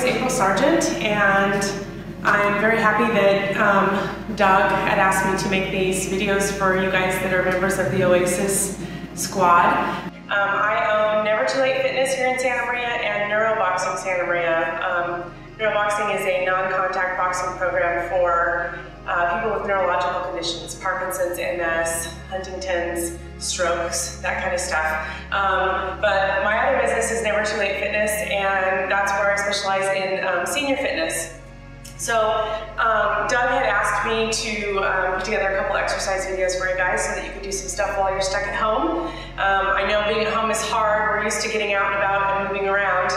April Sargent, and I'm very happy that Doug had asked me to make these videos for you guys that are members of the Oasis squad. I own Never Too Late Fitness here in Santa Maria and Neuroboxing Santa Maria. Neuroboxing is a non-contact boxing program for people with neurological conditions, Parkinson's, MS, Huntington's, strokes, that kind of stuff. But my other business is Never Too Late Fitness, and that's where I specialize in senior fitness. So Doug had asked me to put together a couple exercise videos for you guys so that you could do some stuff while you're stuck at home. I know being at home is hard. We're used to getting out and about and moving around.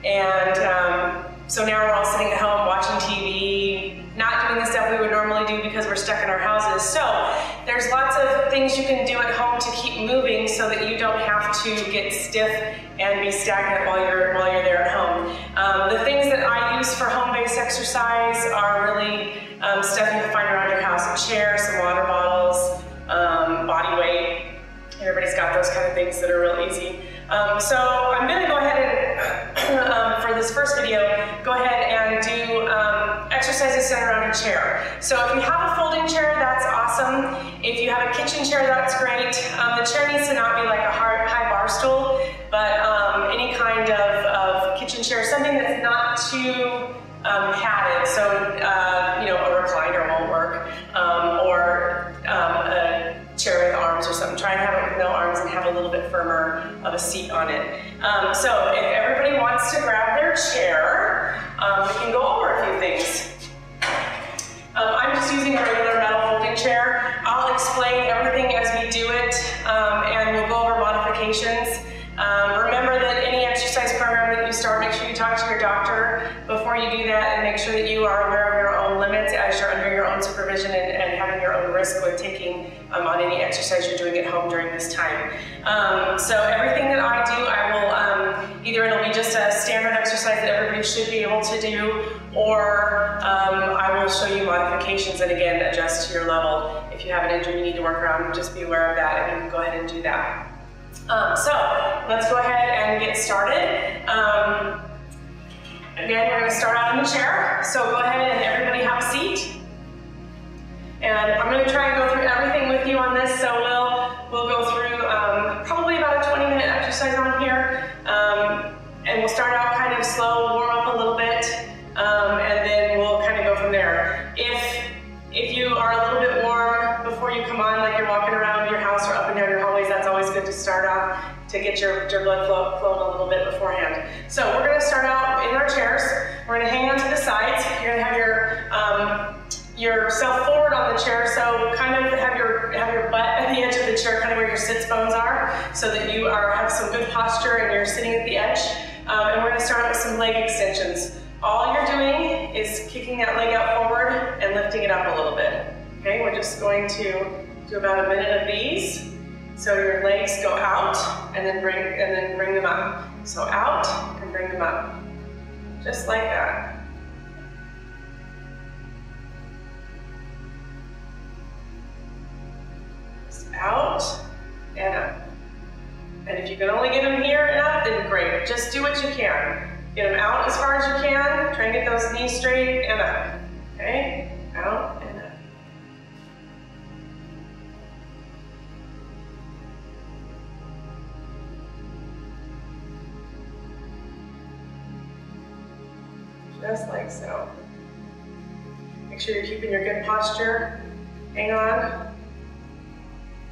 And so now we're all sitting at home watching TV, not doing the stuff we would normally do because we're stuck in our houses. So there's lots of things you can do at home to keep moving so that you don't have to get stiff and be stagnant while you're there at home. The things that I use for home-based exercise are really stuff you can find around your house: a chair, some water bottles, body weight. Everybody's got those kind of things that are real easy. So I'm going to go ahead and, for this first video, go ahead and do exercises centered around a chair. So if you have a folding chair, that's awesome. If you have a kitchen chair, that's great. The chair needs to not be like a high bar stool, but any kind of kitchen chair, something that's not too padded. So, you know, a recliner won't work, or a chair with arms or something. Try and have it with no arms and have a little bit firmer of a seat on it. So if everybody wants to grab their chair, we can go over a few things. I'm just using a regular metal folding chair. I'll explain everything as we do it, and we'll go over modifications. Remember that any exercise program that you start, make sure you talk to your doctor before you do that, and make sure that you are aware of your own limits as you're under your own supervision and having your own risk with taking on any exercise you're doing at home during this time. So everything that I do, I will either it'll be just a standard exercise that everybody should be able to do, or I will show you modifications and again adjust to your level. If you have an injury you need to work around, just be aware of that and you can go ahead and do that. So let's go ahead and get started. Again, we're going to start out in the chair. So go ahead and everybody have a seat. And I'm going to try and go through everything with you on this. So we'll go through probably about a 20-minute exercise on here. And we'll start out kind of slow, warm up a little bit, and then we'll kind of go from there. If you are a little bit warm before you come on, like you're walking around your house or up and down your hallways, that's always good to start off to get your blood flowing a little bit beforehand. So we're going to start out in our chairs. We're going to hang on to the sides. You're going to have yourself forward on the chair, so kind of have your butt at the edge of the chair, kind of where your sits bones are, so that you have some good posture and you're sitting at the edge. And we're going to start out with some leg extensions. All you're doing is kicking that leg out forward and lifting it up a little bit. Okay, we're just going to do about a minute of these. So your legs go out and then bring them up. So out and bring them up. Just like that. Just out and up. And if you can only get them here and up, then great. Just do what you can. Get them out as far as you can. Try and get those knees straight and up. Okay? Out and up. Just like so. Make sure you're keeping your good posture. Hang on.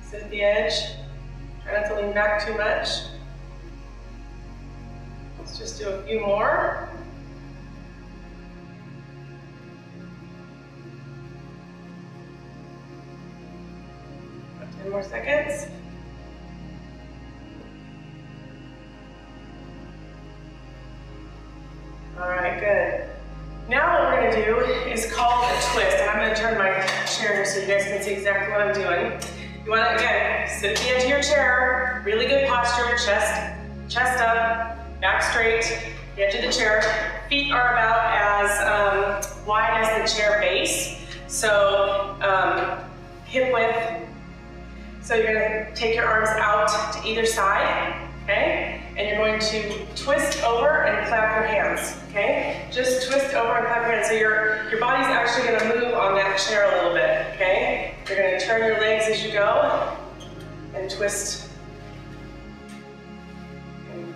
Sit at the edge. Try not to lean back too much. Let's just do a few more. About 10 more seconds. All right, good. Now what we're going to do is called a twist, and I'm going to turn my chair here so you guys can see exactly what I'm doing. You want to, again, sit at the edge of your chair, really good posture, chest up, back straight, the edge of the chair. Feet are about as wide as the chair base, so hip width. So you're going to take your arms out to either side, okay? and you're going to twist over and clap your hands, okay? Just twist over and clap your hands. So your body's actually gonna move on that chair a little bit, okay? You're gonna turn your legs as you go and twist and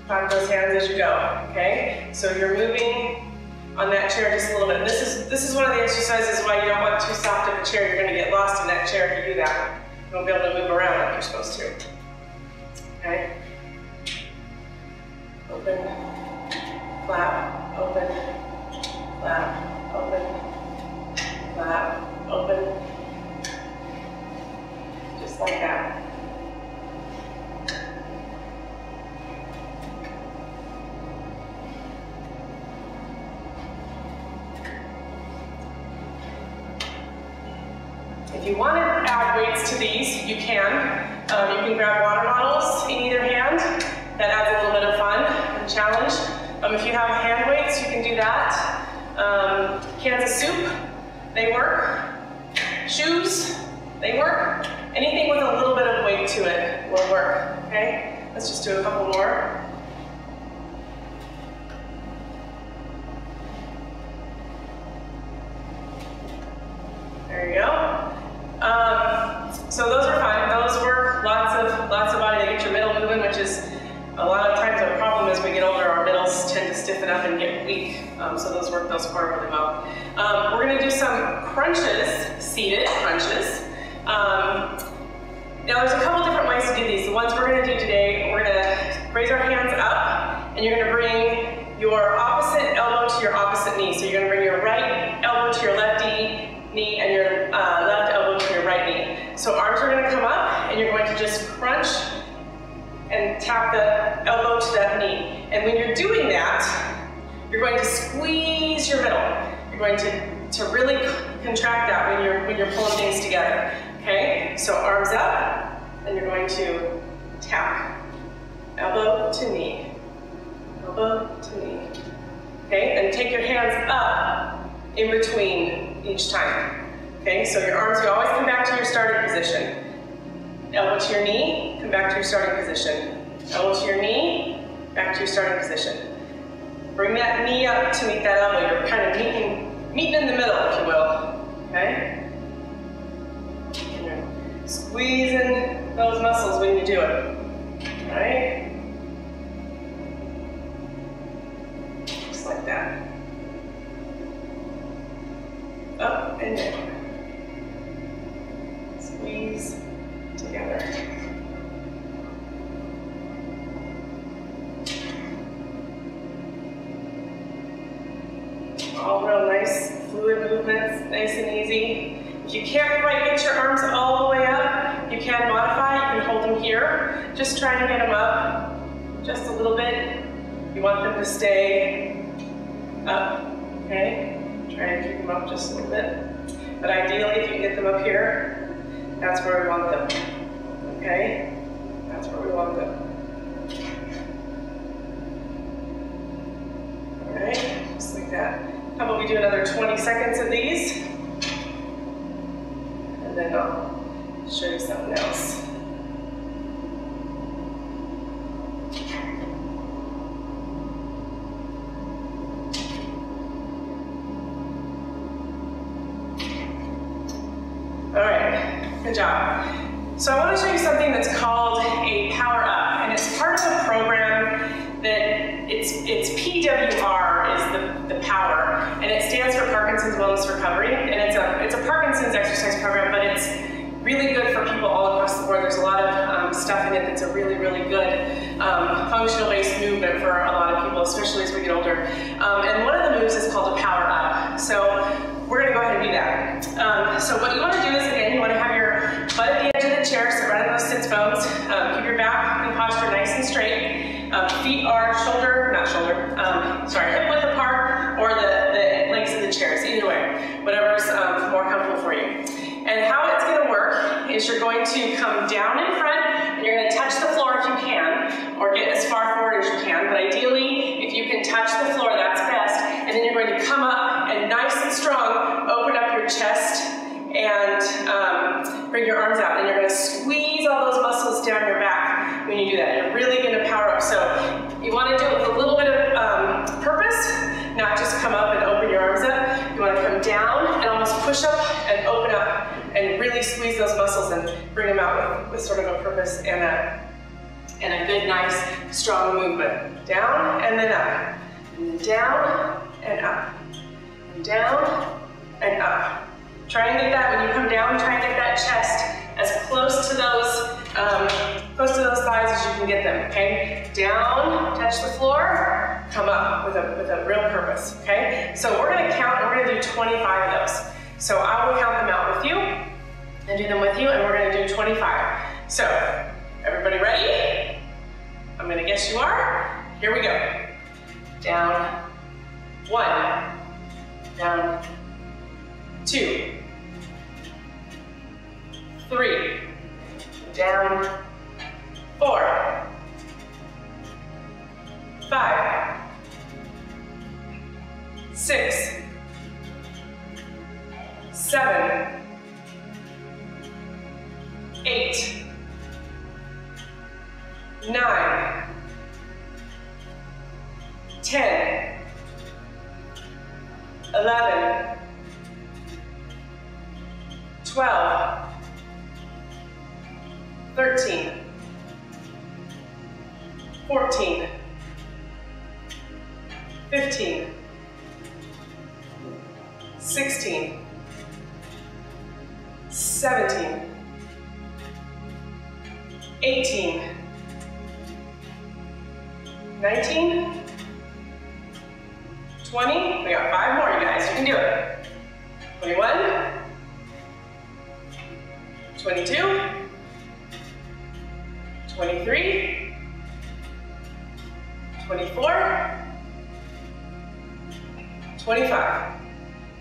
clap those hands as you go, okay? So you're moving on that chair just a little bit. And this is one of the exercises why you don't want too soft of a chair. You're gonna get lost in that chair if you do that. You won't be able to move around like you're supposed to, okay? Open, flap, open, flap, open, flap, open. Just like that. If you want to add weights to these, you can. You can grab water bottles in either hand. That adds a little bit of fun and challenge. If you have hand weights, you can do that. Cans of soup, they work. Shoes, they work. Anything with a little bit of weight to it will work, okay? Let's just do a couple more. There you go. So those are fun. Those work. Lots of body. They get your middle moving, which is a lot of times our problem as we get older. Our middles tend to stiffen up and get weak. So those work those far really well. We're going to do some crunches, seated crunches. Now there's a couple different ways to do these. The ones we're going to do today, we're going to raise our hands up, and you're going to bring your opposite elbow to your opposite knee. So you're going to bring your right elbow to your left knee and your left elbow to your right knee. So arms are going to come up, and you're going to just crunch and tap the elbow to that knee. And when you're doing that, you're going to squeeze your middle. You're going to really contract that when you're pulling things together. Okay? So arms up, and you're going to tap. Elbow to knee. Elbow to knee. Okay? And take your hands up in between each time. Okay? So your arms, you always come back to your starting position. Elbow to your knee, come back to your starting position. Elbow to your knee, back to your starting position. Bring that knee up to meet that elbow. You're kind of meeting in the middle, if you will. Okay? And you're squeezing those muscles when you do it. Alright? Just like that. Up and down. Squeeze together. All real nice, fluid movements, nice and easy. If you can't quite get your arms all the way up, you can modify. You can hold them here. Just try to get them up just a little bit. You want them to stay up, okay? Try to keep them up just a little bit. But ideally, if you can get them up here, that's where we want them, okay? That's where we want them. All right, just like that. How about we do another 20 seconds of these? And then I'll show you something else. All right, good job. So I want to show you something that's called a Power Up, and it's part of a program that it's PWR is the power, and it stands for Parkinson's Wellness Recovery, and it's a Parkinson's exercise program, but it's really good for people all across the board. There's a lot of stuff in it that's a really, really good functional-based movement for a lot of people, especially as we get older. And one of the moves is called a Power Up. So we're going to go ahead and do that. So what you want to do is, again, you want to have your butt at the edge of the chair, so right on those sits bones. Keep your back and posture nice and straight. Feet are hip width apart, or the legs of the chairs, either way, whatever's more comfortable for you. And how it's going to work is you're going to come down in front, and you're going to touch the floor if you can, or get as far forward as you can, but ideally, if you can touch the floor, that's best. And then you're going to come up and nice and strong, open up your chest, and bring your arms out, and you're going to squeeze all those muscles down your back. when you do that. You're really gonna power up. So you wanna do it with a little bit of purpose, not just come up and open your arms up. You wanna come down and almost push up and open up and really squeeze those muscles and bring them out with sort of a purpose and a good, nice, strong movement. Down and then up, and down and up, and down and up. Try and get that, when you come down, try and get that chest as close to those thighs as you can get them, okay? Down, touch the floor, come up with a real purpose, okay? So we're gonna count, and we're gonna do 25 of those. So I will count them out with you, and do them with you, and we're gonna do 25. So, everybody ready? I'm gonna guess you are. Here we go. Down, 1, down, 2, 3, down, 4, 5, 6, 7, 8, 9, 10, 11, 12, 13, 14, 15, 16, 17, 18, 19, 20, we got 5 more, you guys, you can do it. 21, 22, 23, 24, 25.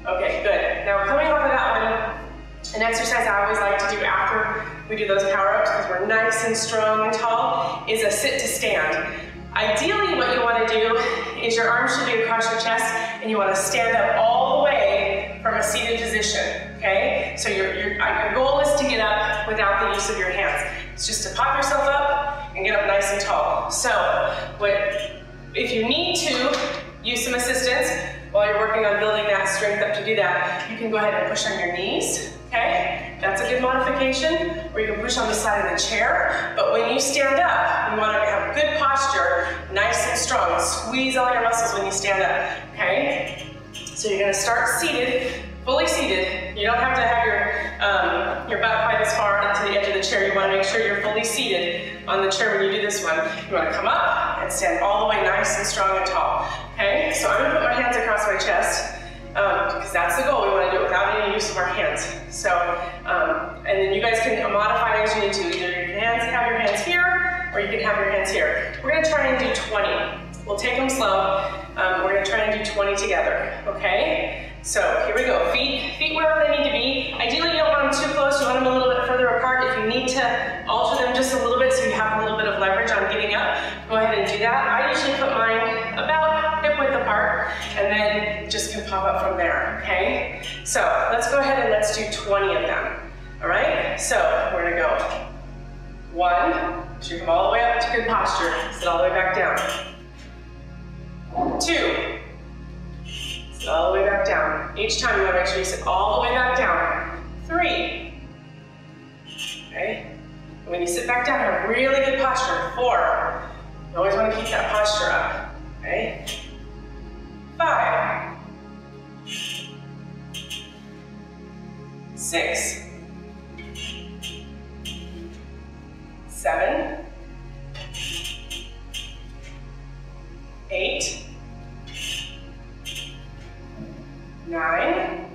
Okay, good. Now coming off of that one, an exercise I always like to do after we do those power-ups, because we're nice and strong and tall, is a sit to stand. Ideally, what you want to do is your arms should be across your chest, and you want to stand up all the way from a seated position, okay? So your goal is to get up without the use of your hands. It's just to pop yourself up and get up nice and tall. So, if you need to use some assistance while you're working on building that strength up to do that, you can go ahead and push on your knees, okay? That's a good modification. Or you can push on the side of the chair. But when you stand up, you want to have good posture, nice and strong. Squeeze all your muscles when you stand up, okay? So you're going to start seated, fully seated. You don't have to have your butt quite as far to the edge of the chair. You want to make sure you're fully seated on the chair when you do this one. You want to come up and stand all the way nice and strong and tall. Okay, so I'm going to put my hands across my chest because that's the goal. We want to do it without any use of our hands. So, and then you guys can modify as you need to. Either you can have your hands here, or you can have your hands here. We're going to try and do 20. We'll take them slow. We're going to try and do 20 together, okay? So here we go. Feet wherever they need to be. Ideally, you don't want them too close. You want them a little bit further apart. If you need to alter them just a little bit so you have a little bit of leverage on getting up, go ahead and do that. I usually put mine about hip width apart, and then just can pop up from there, okay? So let's go ahead and let's do 20 of them, all right? So we're gonna go 1, so you come all the way up to good posture, sit all the way back down. 2, sit all the way back down. Each time you wanna make sure you sit all the way back down. 3, okay? And when you sit back down, have really good posture. 4, you always wanna keep that posture up, okay? 5, 6, 7, 8, 9,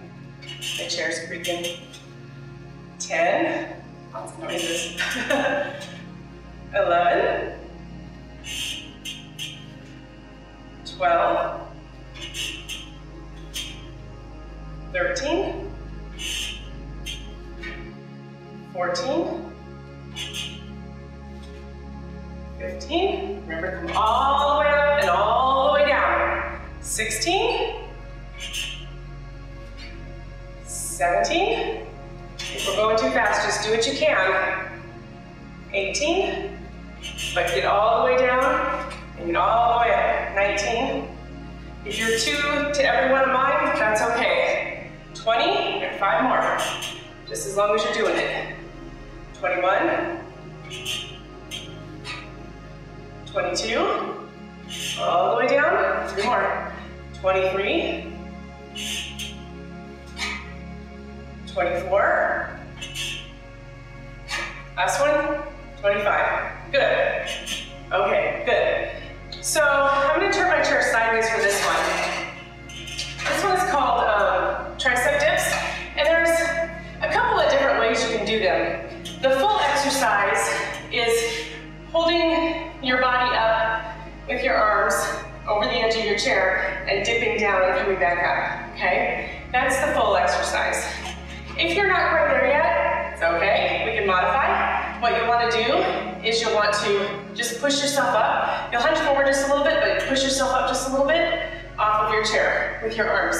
the chair's creaking, 10, lots of noises, 11, 12, 13, 14, 15, remember come all the way up and all the way down. 16, 17, if we're going too fast, just do what you can. 18, But get all the way down and get all the way up. 19. If you're 2 to every one of mine, that's okay. 20 and 5 more. Just as long as you're doing it. 21. 22. All the way down. 3 more. 23. 24. Last one. 25. Good. Okay, good. So I'm going to turn my chair sideways for this one. This one is called tricep dips, and there's a couple of different ways you can do them. The full exercise is holding your body up with your arms over the edge of your chair and dipping down and coming back up, okay? That's the full exercise. If you're not quite there yet, it's okay, we can modify. What you'll want to do is you'll want to just push yourself up. You'll hunch forward just a little bit, but push yourself up just a little bit off of your chair with your arms.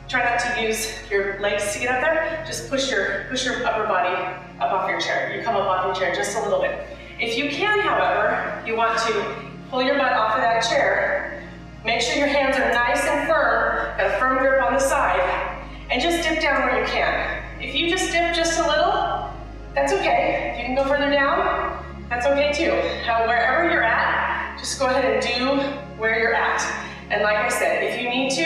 Try not to use your legs to get up there. Just push your upper body up off your chair. You come up off your chair just a little bit. If you can, however, you want to pull your butt off of that chair. Make sure your hands are nice and firm, got a firm grip on the side, and just dip down where you can. If you just dip just a little, that's okay. If you can go further down, that's okay too. Wherever you're at, just go ahead and do where you're at. And like I said, if you need to,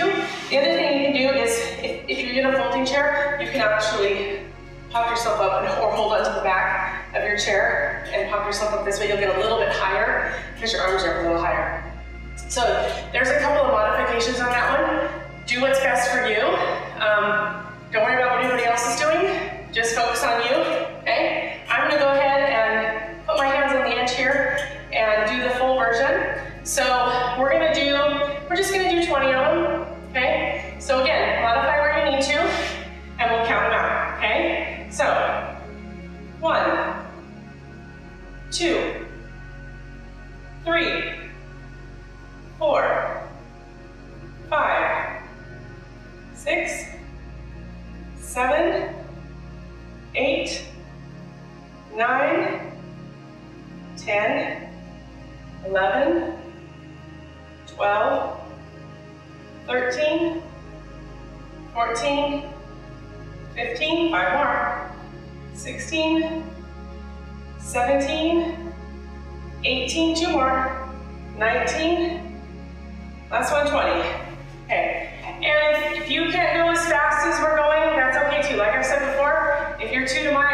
the other thing you can do is, if you're in a folding chair, you can actually pop yourself up or hold onto the back of your chair and pop yourself up this way. You'll get a little bit higher because your arms are a little higher. So there's a couple of modifications on that one. Do what's best for you. Don't worry about what anybody else is doing. Just focus on you, okay? I'm gonna go ahead and put my hands on the edge here and do the full version. So we're just gonna do 20 of them, okay? So again, modify where you need to, and we'll count them out, okay? So, 1, 2, 3, 4, 5, 6, 7, 8, 9, 10, 11, 12, 13, 14, 15, 5 more, 16, 17, 18, 2 more, 19, last one, 20. Okay, and if you can't go as fast as we're going, that's okay too. Like I said before, if you do 2 to my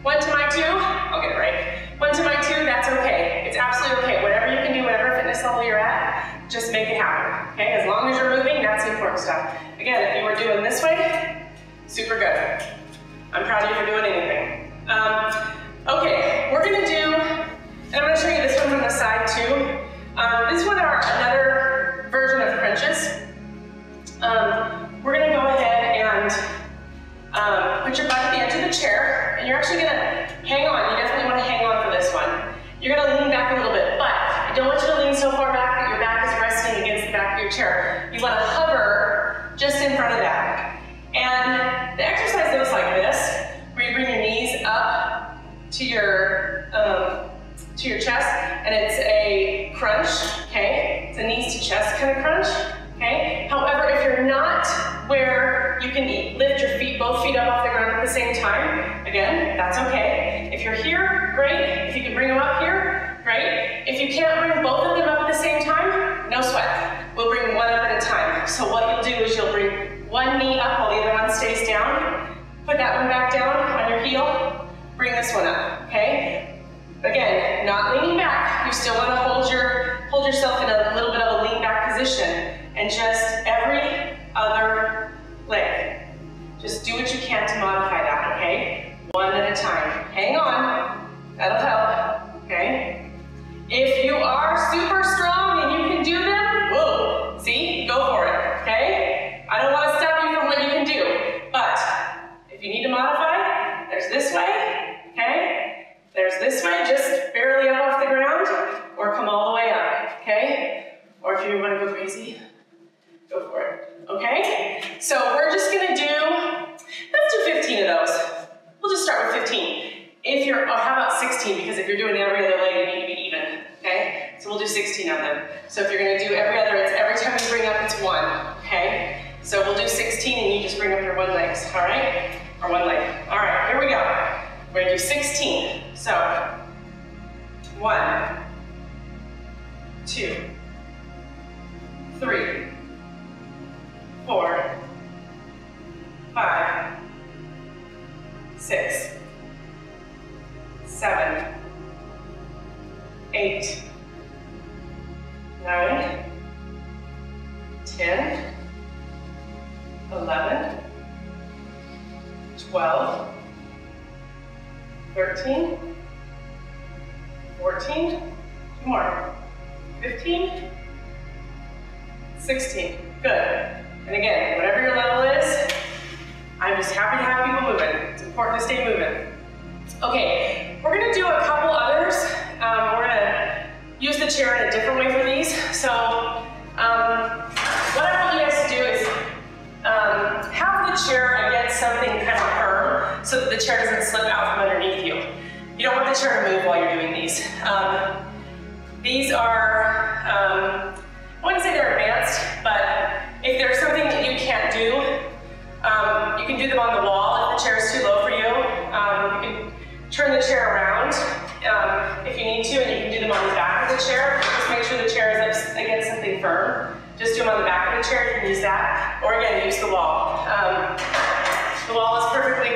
1 to my 2, I'll get it right. 1 to my 2, that's okay. It's absolutely okay. Whatever you can do, whatever fitness level you're at, just make it happen, okay? As long as you're moving, that's the important stuff. Again, if you were doing this way, super good. I'm proud of you for doing anything. Okay, we're gonna do, and I'm gonna show you this one from the side too. This one are another version of crunches. We're gonna go ahead and put your butt at the edge of the chair, and you're actually gonna hang on. You definitely wanna hang on for this one. You're gonna lean back a little bit, but I don't want you to lean so far back that your back is resting against the back of your chair. You wanna hover just in front of that. And the exercise looks like this, where you bring your knees up to your chest, and it's a crunch, okay? It's a knees to chest kind of crunch, okay? However, if you're not where you can lift your feet, both feet up off the ground at the same time, again, that's okay. If you're here, great. If you can bring them up here, great. If you can't bring both of them up at the same time, no sweat. We'll bring one up at a time. So what you'll do is you'll bring one knee up while the other one stays down. Put that one back down on your heel. Bring this one up, okay? Again, not leaning back. You still want to hold yourself in a little bit of a lean back position, and just every other leg. Just do what you can to modify that, okay? One at a time. Hang on. That'll help, okay? If you are super strong and you can do them, whoa, see? Go for it, okay? I don't want to stop you from what you can do, but if you need to modify, there's this way, okay? There's this way, just barely up off the ground, or come all the way up, okay? Or if you want to go crazy, go for it, okay? So we're just gonna do, let's do 15 of those. We'll just start with 15. If you're, oh, how about 16? Because if you're doing every other leg, you need to be even, okay? So we'll do 16 of them. So if you're gonna do every other, it's every time you bring up, it's 1, okay? So we'll do 16 and you just bring up your 1 legs, all right? Or 1 leg. All right, here we go. We're gonna do 16. So, 1, 2, 3, 4, 5, 6, 7, 8, 9, 10, 11, 12, 13, 14, 2 more, 15, 16, good. And again, whatever your level is, I'm just happy to have people moving. It's important to stay moving. Okay, we're gonna do a couple others. We're gonna use the chair in a different way for these. So, what I want you guys to do is have the chair against something kind of firm so that the chair doesn't slip out from underneath you. You don't want the chair to move while you're doing these. These are, I wouldn't say they're advanced, but if there's something that you can't do, you can do them on the wall if the chair is too low for you. You can turn the chair around if you need to, and you can do them on the back of the chair. Just make sure the chair is up against something firm. Just do them on the back of the chair, you can use that. Or again, use the wall. The wall is perfectly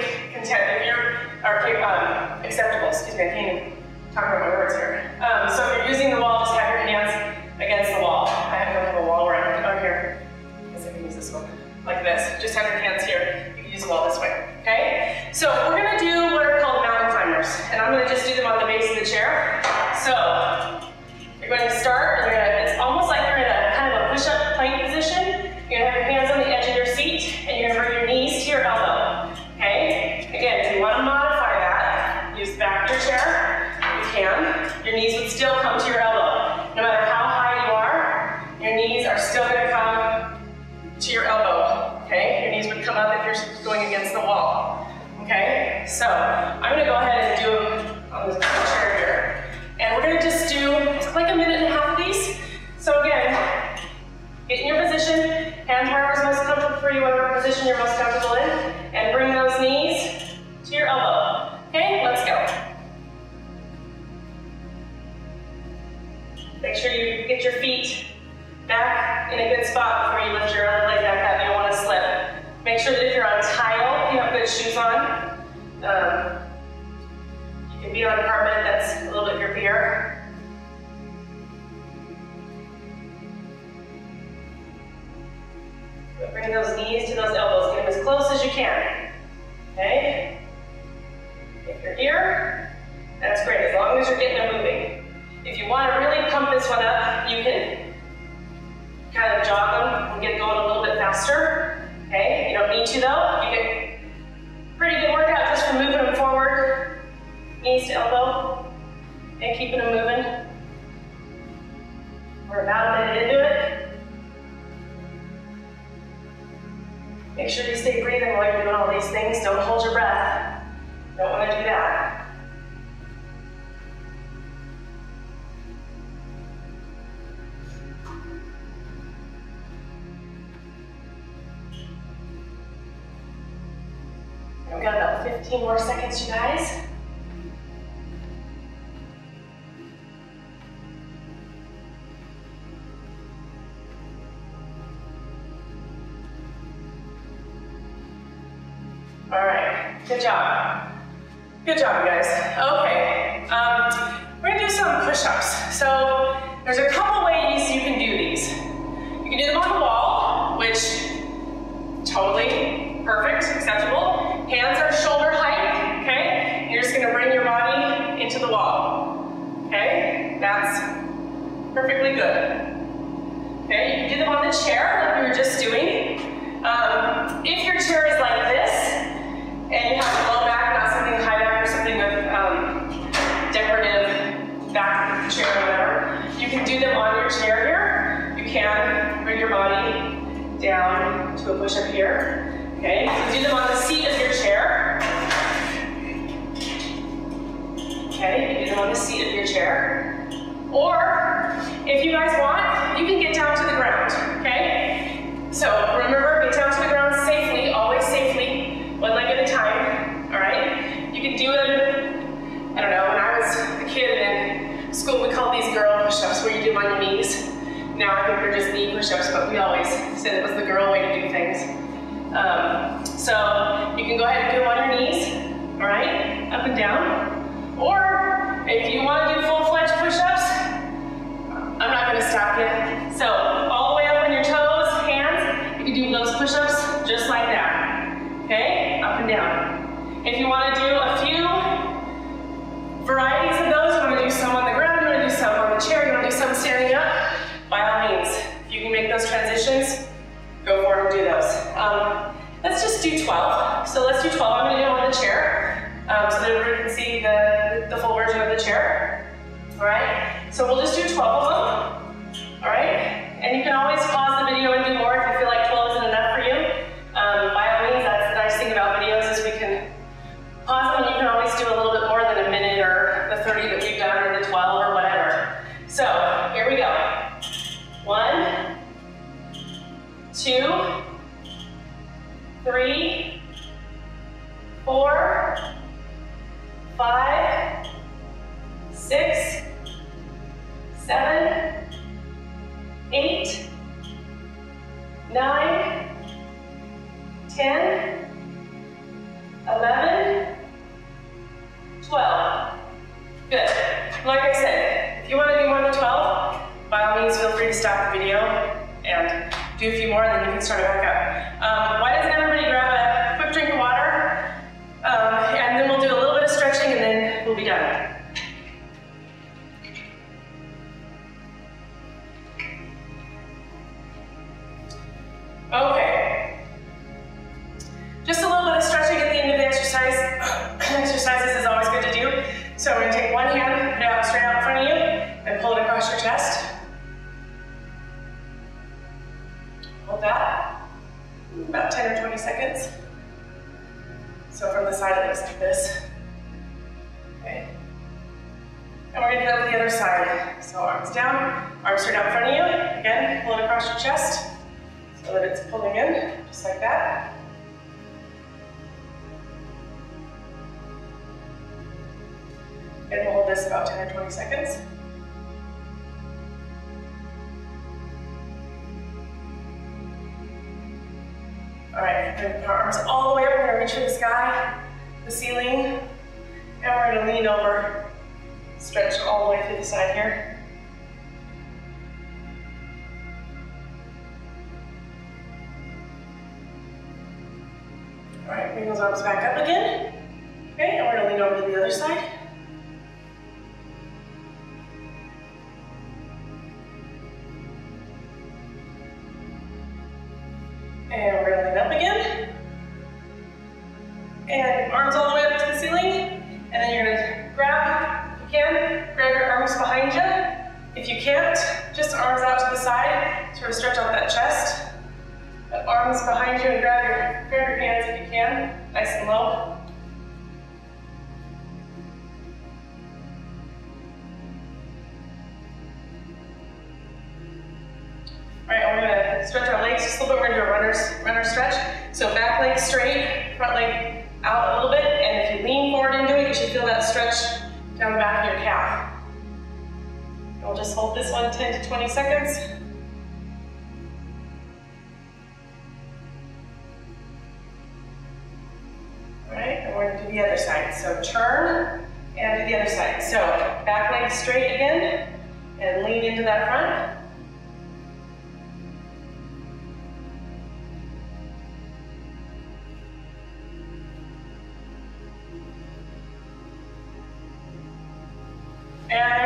acceptable, excuse me, I can't even talk about my words here. So if you're using the wall, just have your hands against the wall. I don't have a wall where I'm here. I guess I can use this one, like this. Just have your hands here. You can use the wall this way, okay? So we're gonna do what are called mountain climbers, and I'm gonna just do them on the base of the chair. So you're going to start, it's almost like you're in a kind of a push-up plank position. You're gonna have your hands on the edge of your seat, and you're gonna bring your knees to your elbow, okay? Again, if you wanna modify that, use the back of your chair, you can. Your knees would still come to your elbow. No matter how high you are, your knees are still gonna come to your elbow, okay? Your knees would come up if you're going against the wall, okay? So, I'm gonna go ahead and do them on this chair here. And we're gonna just do like 1.5 minutes of these. So again, get in your position, hands wherever's most comfortable for you, whatever position you're most comfortable in, and bring those knees to your elbow. Okay, let's go. Make sure you get your feet back in a good spot before you lift your other leg back up. You don't want to slip. Make sure that if you're on tile, you have good shoes on. You can be on carpet that's a little bit grippier. But bring those knees to those elbows. Get them as close as you can. Okay? If you're here, that's great, as long as you're getting them moving. If you want to really pump this one up, you can kind of jog them and get going a little bit faster. Okay? You don't need to though. You get pretty good workout just from moving them forward, knees to elbow, and keeping them moving. We're about a minute into it. Make sure you stay breathing while you're doing all these things. Don't hold your breath. Don't want to do that. We've got about 15 more seconds, you guys. All right, good job. Good job, you guys. Okay, we're gonna do some push-ups. So there's a couple ways you can do these. You can do them on the wall, which totally perfect, acceptable. Hands are shoulder height, okay? You're just gonna bring your body into the wall, okay? That's perfectly good. Okay, you can do them on the chair like we were just doing. If your chair is like this, and you have a low back, not something high back or something with decorative back chair or whatever, you can do them on your chair here. You can bring your body down to a push-up here. Okay, you can do them on the seat of your chair. on the seat of your chair. Or if you guys want, you can get down to the ground, okay? So remember, get down to the ground safely, always safely, one leg at a time, all right? You can do it, I don't know, when I was a kid in school, we called these girl push-ups where you do them on your knees. Now I think they're just knee push-ups, but we always said it was the girl way to do things. So you can go ahead and do them on your knees, all right, up and down. Or if you want to do full-fledged push-ups, I'm not going to stop you. So all the way up on your toes, hands, you can do those push-ups just like that, okay, up and down. If you want to do a few varieties of those, you want to do some on the ground, you want to do some on the chair, you want to do some standing up, by all means, if you can make those transitions, go for it and do those. Let's just do 12. So let's do 12. I'm going to do them on the chair so that everybody can see the full version of the chair. All right? So we'll just do 12 of them. All right? And you can always pause the video and do more if you feel like 12 isn't enough for you. By all means, that's the nice thing about videos is we can pause them and you can always do a little bit more than a minute or the 30 that we've done or the 12 or whatever. So here we go. 1, 2, 3, 4, 5, 6, 7, 8, 9, 10, 11, 12. Good. Like I said, if you want to do more than 12, by all means feel free to stop the video and do a few more, and then you can start it back up. Why doesn't everybody grab a quick drink of water? And then we'll do a little bit of stretching and then we'll be done. Okay. Just a little bit of stretching at the end of the exercise. Exercises is always good to do. So we're going to take one hand, put it out straight out in front of you, and pull it across your chest. Hold that. About 10 or 20 seconds. So from the side it looks like this. Okay. And we're going to do that with the other side. So arms down, arms straight out in front of you. Again, pull it across your chest so that it's pulling in, just like that. And we'll hold this about 10 or 20 seconds. All right, bring our arms all the way up. We're going to reach for the sky, the ceiling, and we're going to lean over, stretch all the way through the side here. All right, bring those arms back up again. Okay, and we're going to lean over to the other side. And we're going to lean up again. And arms all the way up to the ceiling. And then you're going to grab, if you can, grab your arms behind you. If you can't, just arms out to the side, sort of stretch out that chest. But arms behind you and grab your hands if you can, nice and low. All right, and we're going to stretch our legs just a little bit. We're going to do a runner stretch. So back leg straight, front leg out a little bit. And if you lean forward into it, you should feel that stretch down the back of your calf. And we'll just hold this one 10 to 20 seconds. All right, and we're going to do the other side. So turn and do the other side. So back leg straight again and lean into that front. And